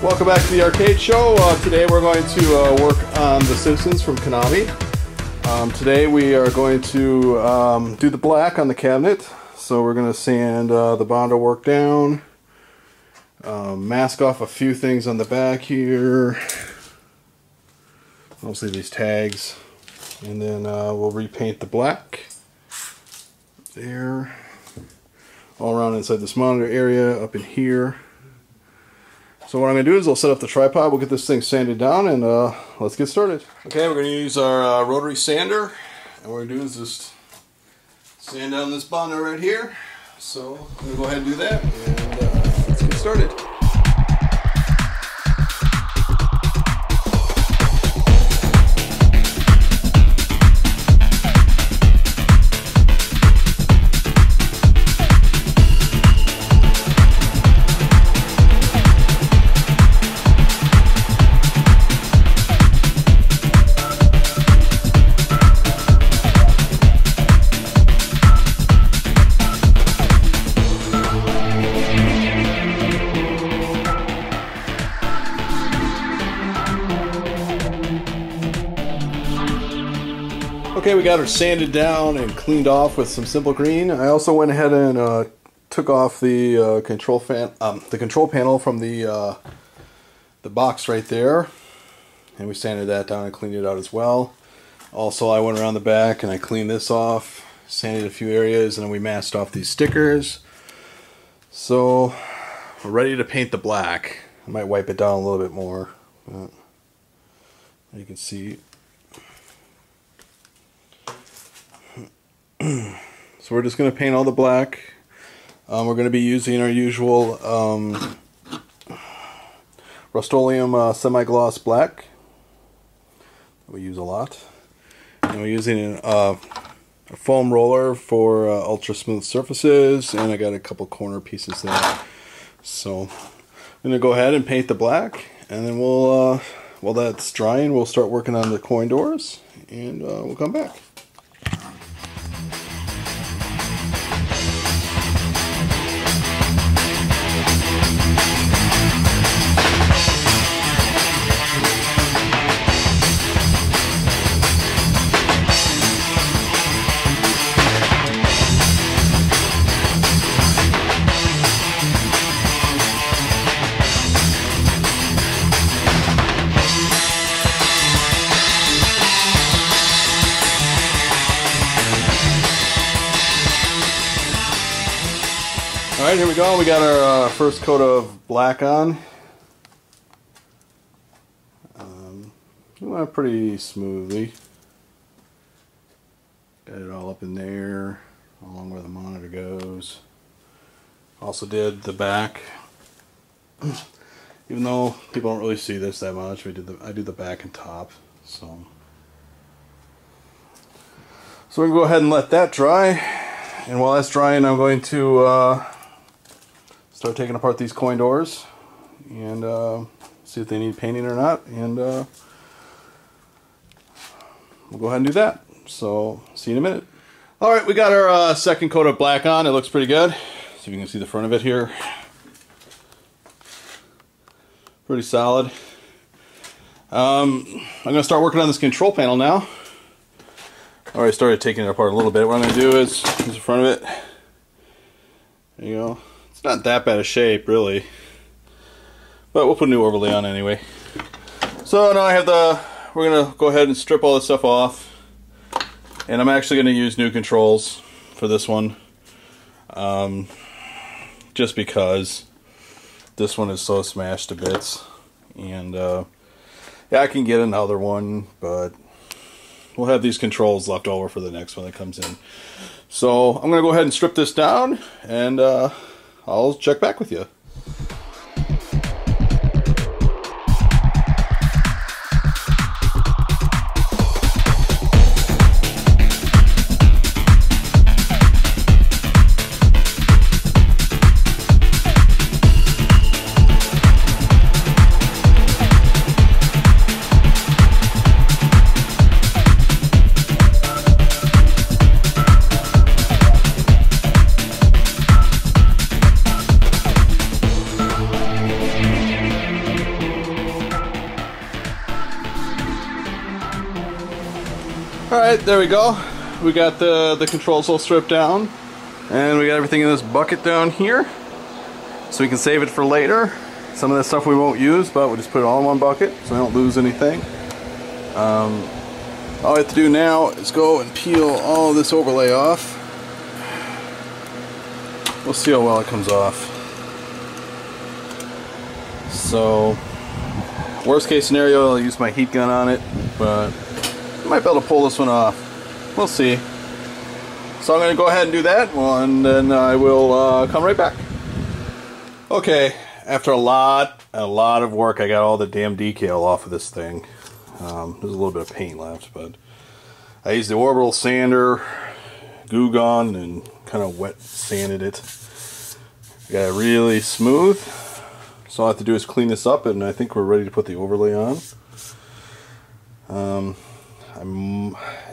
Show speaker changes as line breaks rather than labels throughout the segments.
Welcome back to the arcade show. Today we're going to work on the Simpsons from Konami. Today we are going to do the black on the cabinet. So we're going to sand the Bondo work down, mask off a few things on the back here, mostly these tags, and then we'll repaint the black there, all around inside this monitor area, up in here. So what I'm going to do is I'll set up the tripod, we'll get this thing sanded down, and let's get started. Okay, we're going to use our rotary sander, and what we're going to do is just sand down this Bondo right here. So I'm going to go ahead and do that, and let's get started. Okay, we got her sanded down and cleaned off with some simple green. I also went ahead and took off the control panel from the box right there, and we sanded that down and cleaned it out as well. Also, I went around the back and I cleaned this off, sanded a few areas, and then we masked off these stickers. So we're ready to paint the black. I might wipe it down a little bit more, but you can see. So we're just going to paint all the black. We're going to be using our usual Rust-Oleum semi-gloss black that we use a lot. And we're using a foam roller for ultra smooth surfaces, and I got a couple corner pieces there. So I'm going to go ahead and paint the black, and then we'll while that's drying, we'll start working on the coin doors, and we'll come back. Alright, here we go. We got our first coat of black on. It went pretty smoothly. Got it all up in there, along where the monitor goes. Also did the back. Even though people don't really see this that much, I do the back and top. So we're going to go ahead and let that dry. And while that's drying, I'm going to start taking apart these coin doors and see if they need painting or not, and we'll go ahead and do that. So see you in a minute. Alright, we got our second coat of black on. It looks pretty good. See if you can see the front of it here. Pretty solid. I'm going to start working on this control panel now. I already started taking it apart a little bit. What I'm going to do is use the front of it. There you go. It's not that bad a shape, really, but we'll put a new overlay on anyway. So now I have we're going to go ahead and strip all this stuff off, and I'm actually going to use new controls for this one, just because this one is so smashed to bits, and yeah, I can get another one, but we'll have these controls left over for the next one that comes in. So I'm going to go ahead and strip this down, and I'll check back with you. Alright, there we go. We got the controls all stripped down. And we got everything in this bucket down here. So we can save it for later. Some of this stuff we won't use, but we'll just put it all in one bucket so we don't lose anything. All we have to do now is go and peel all of this overlay off. We'll see how well it comes off. So, worst case scenario, I'll use my heat gun on it, but I might be able to pull this one off. We'll see. So I'm going to go ahead and do that, and then I will come right back. Okay, after a lot of work, I got all the damn decal off of this thing. There's a little bit of paint left, but I used the orbital sander, Goo Gone, and kind of wet sanded it. Got it really smooth. So all I have to do is clean this up, and I think we're ready to put the overlay on.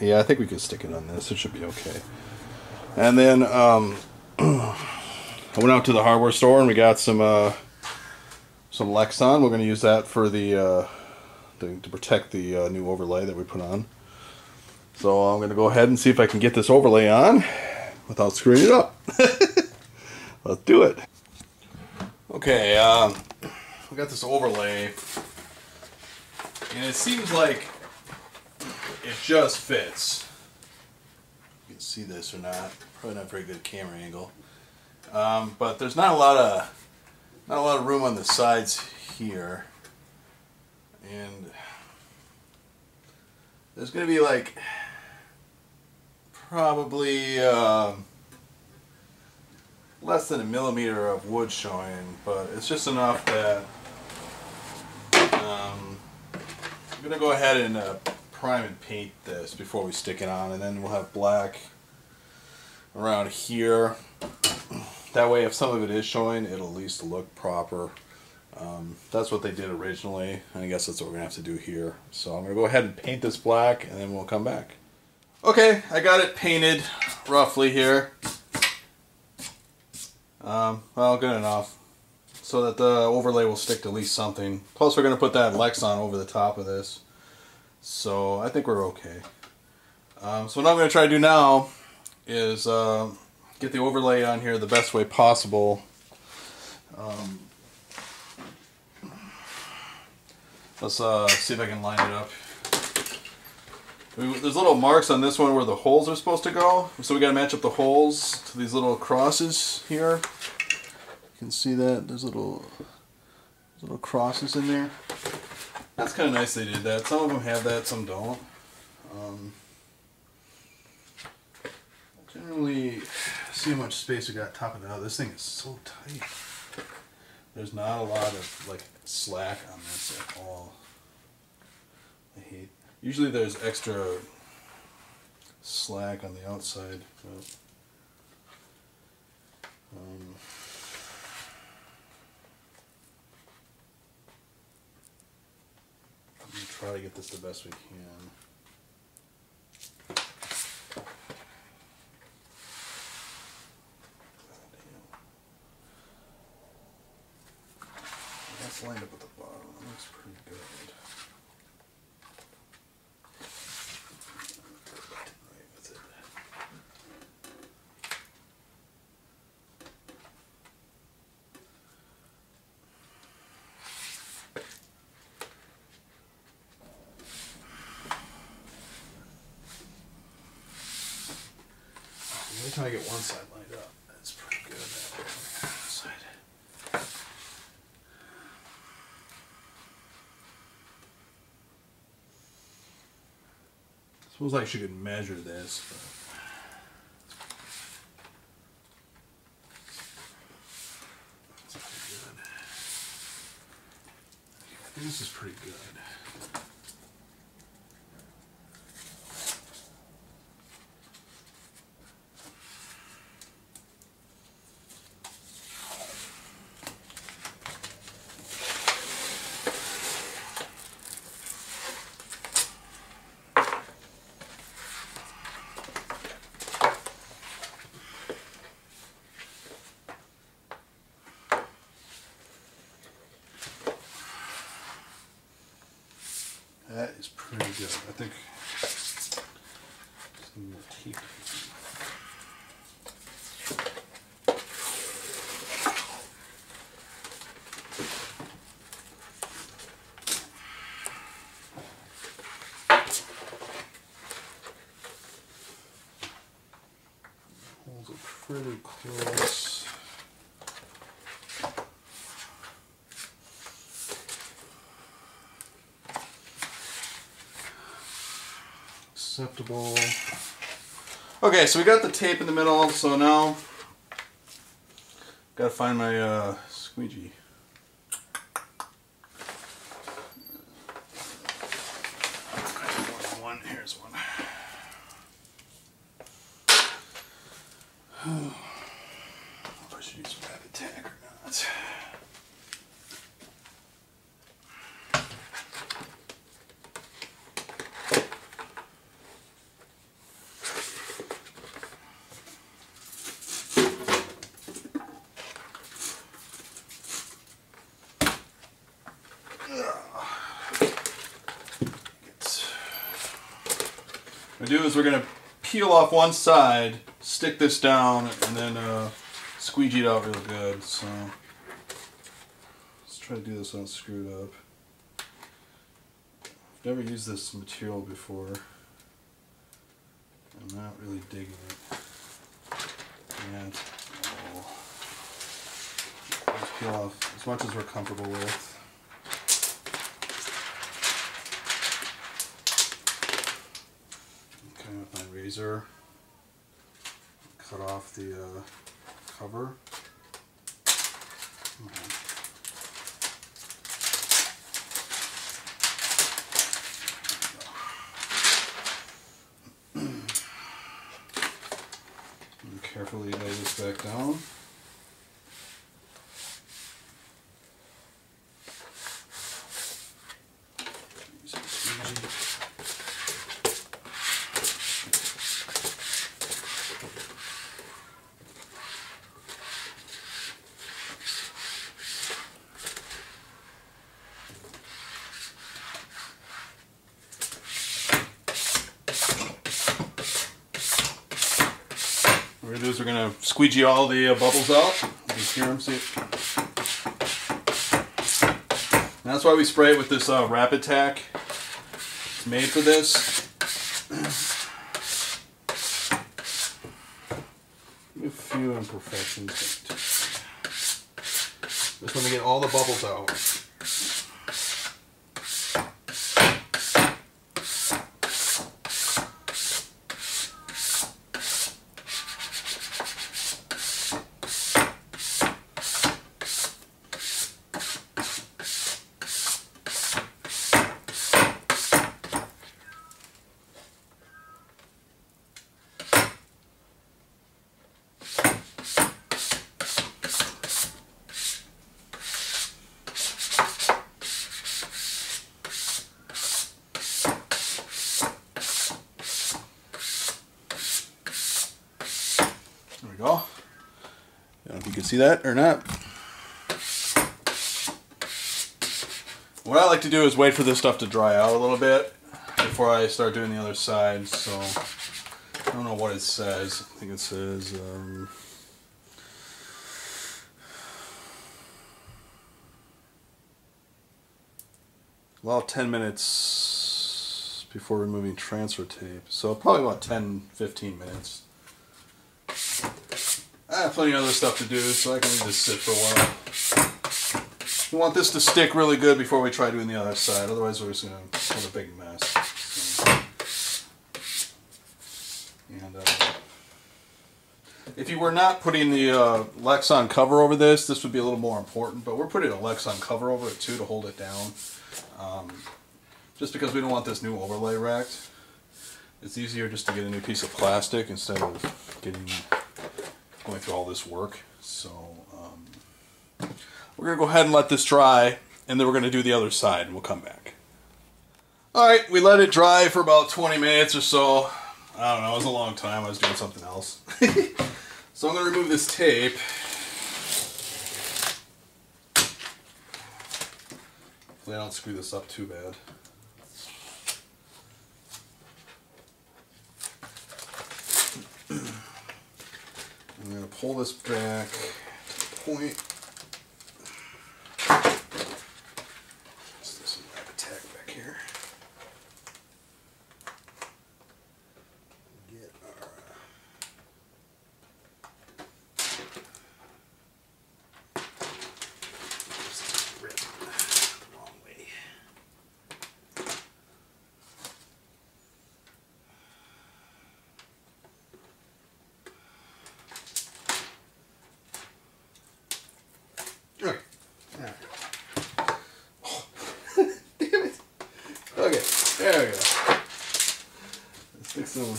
Yeah, I think we can stick it on this. It should be okay. And then I went out to the hardware store and we got some Lexan. We're going to use that for the to protect the new overlay that we put on. So I'm going to go ahead and see if I can get this overlay on without screwing it up. Let's do it. Okay, we got this overlay, and it seems like it just fits. You can see this or not. Probably not very good camera angle. But there's not a lot of room on the sides here, and there's going to be like probably less than 1 millimeter of wood showing, but it's just enough that I'm going to go ahead and prime and paint this before we stick it on, and then we'll have black around here. That way, if some of it is showing, it'll at least look proper. That's what they did originally, and I guess that's what we're going to have to do here. So I'm going to go ahead and paint this black, and then we'll come back. Okay, I got it painted roughly here. Well, good enough. So that the overlay will stick to at least something. Plus, we're going to put that Lexan over the top of this. So I think we're okay. So what I'm going to try to do now is get the overlay on here the best way possible. Let's see if I can line it up. There's little marks on this one where the holes are supposed to go, so we got to match up the holes to these little crosses here. You can see that there's little crosses in there. That's kind of nice they did that. Some of them have that, some don't. Generally, see how much space we got top of that. This thing is so tight. There's not a lot of like slack on this at all. I hate. Usually there's extra slack on the outside, but I'm going to try to get this the best we can. That's lined up at the bottom. That looks pretty good. Every time I get one side lined up, that's pretty good. That side. I suppose I should measure this, but that's pretty good. I think this is pretty good. That is pretty good. I think tape. Holes are pretty close. Acceptable. Okay, so we got the tape in the middle, so now gotta find my squeegee. One, here's one. If I should use a rapid tack or not. What we do is we're going to peel off one side, stick this down, and then squeegee it out real good. So let's try to do this without screwed up. I've never used this material before. I'm not really digging it. And let's peel off as much as we're comfortable with. With my razor, cut off the cover. And carefully lay this back down. What we're going to do is we're going to squeegee all the bubbles out. You can hear them, see? And that's why we spray it with this rapid tack. It's made for this. A few imperfections. Just want to get all the bubbles out. There we go. I don't know if you can see that or not. What I like to do is wait for this stuff to dry out a little bit before I start doing the other side. So I don't know what it says. I think it says about 10 minutes before removing transfer tape. So probably about 10-15 minutes. I have plenty of other stuff to do, so I can leave this sit for a while. We want this to stick really good before we try doing the other side, otherwise we're just going to have a big mess. So, and if you were not putting the Lexan cover over this, this would be a little more important, but we're putting a Lexan cover over it too to hold it down. Just because we don't want this new overlay wrecked. It's easier just to get a new piece of plastic instead of going through all this work. So we're going to go ahead and let this dry, and then we're going to do the other side, and we'll come back. Alright, we let it dry for about 20 minutes or so. I don't know, it was a long time. I was doing something else. So I'm going to remove this tape. Hopefully I don't screw this up too bad. pull this back to the point. Let's do some rapid tack back here. Get our rip the wrong way. Okay. Oh. Damn it. Okay, there we go. Let's stick some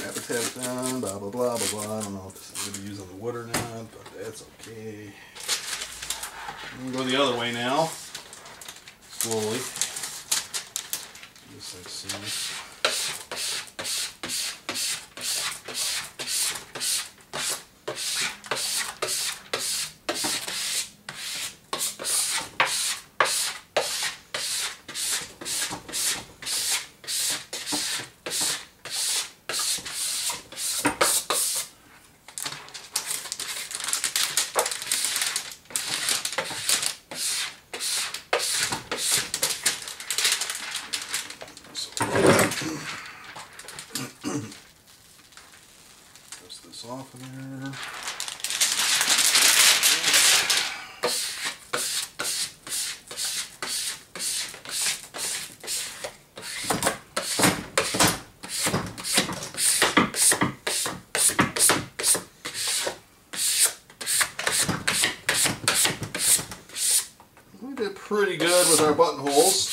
rapid tape down, blah, blah, blah, blah, blah. I don't know if this is going to be used on the wood or not, but that's okay. I'm going to go the other way now. Slowly. Just like so. Dust this off of there. We did pretty good with our buttonholes.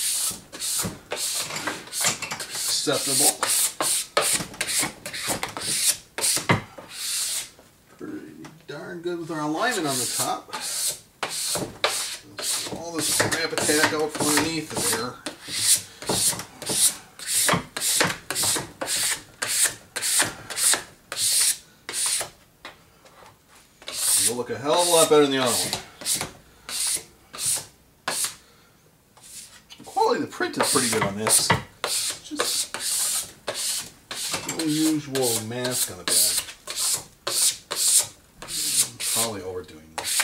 Acceptable. Pretty darn good with our alignment on the top. Let's pull all this rapid tack out from underneath there. It'll look a hell of a lot better than the other one. The quality of the print is pretty good on this. Just no usual mask on the back. Probably overdoing this.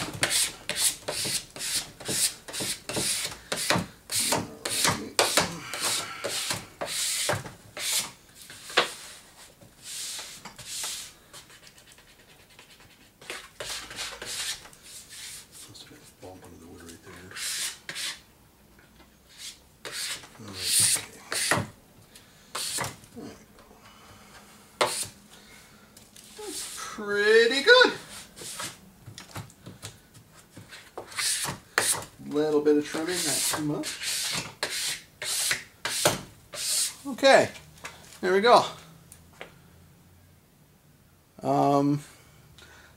Bump into the wood right there. Okay. That's pretty good. Little bit of trimming, not too much. Okay, there we go.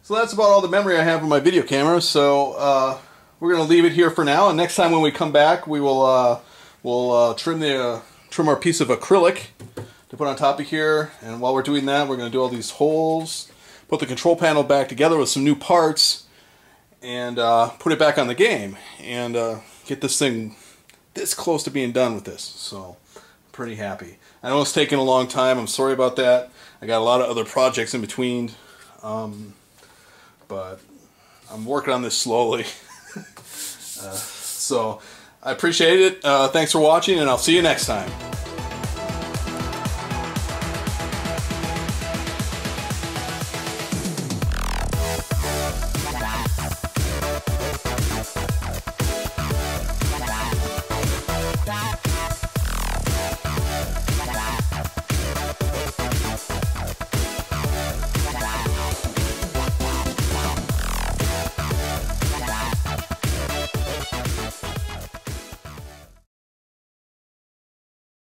So that's about all the memory I have on my video camera. So we're gonna leave it here for now. And next time when we come back, we will we'll trim our piece of acrylic to put on top of here. And while we're doing that, we're gonna do all these holes, put the control panel back together with some new parts, and put it back on the game, and get this thing this close to being done with this. So I'm pretty happy. I know it's taken a long time. I'm sorry about that. I got a lot of other projects in between, but I'm working on this slowly. So I appreciate it. Thanks for watching, and I'll see you next time.